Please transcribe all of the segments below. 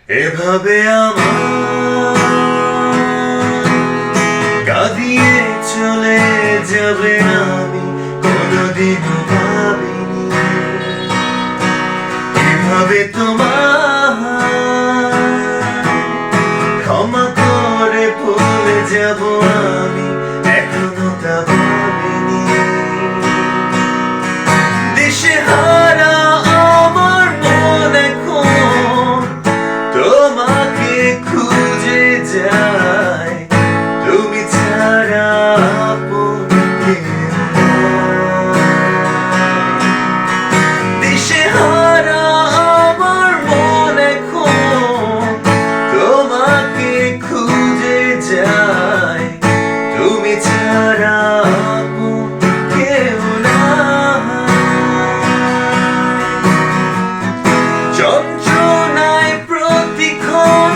এভাবে আমার কাঁদিয়ে চলে যাবে আমি কোনোদিনও ভাবিনি এভাবে তোমার ক্ষমা করে ভুলে যাব আমি এখনো তা ভাবিনি দিশেহারা আমার মন এখন তোমাকে খুঁজে যায় তুমি ছাড়া আপন কেউ নাই। দিশেহারা আমার মন এখন তোমাকে খুঁজে যায় তুমি ছাড়া আপন কেউ নাই। যন্ত্রণায় প্রতিক্ষণ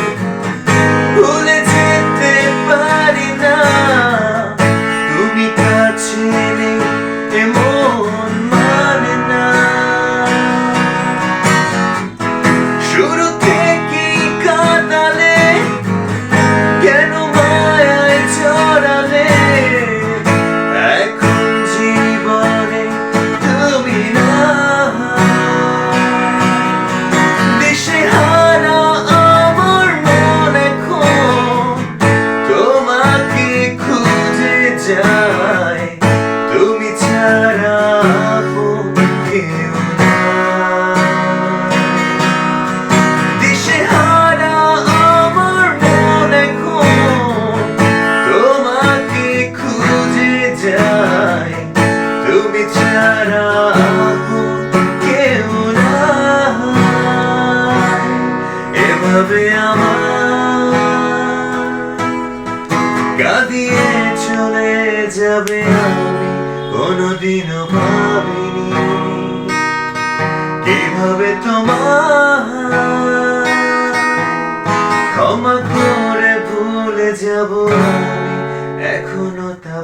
ভুলে যেতে পারি না তুমি কাছে নেই এমন মানে না শুরু থেকেই কাঁদালে কেন মায়ায় জড়ালে এখন জীবনে তুমি না দিশেহারা আমার মন এখন তোমাকে খুঁজে যায় তুমি ছাড়া আপন কেউ নাই। দিশেহারা আমার মন এখন তোমাকে খুঁজে যায় তুমি ছাড়া আপন কেউ নাই। এভাবে আমার কাঁদিয়ে চলে যাবে আমি কোনোদিনও ভাবিনি কিভাবে তোমার ক্ষমা করে ভুলে যাব আমি এখনো তা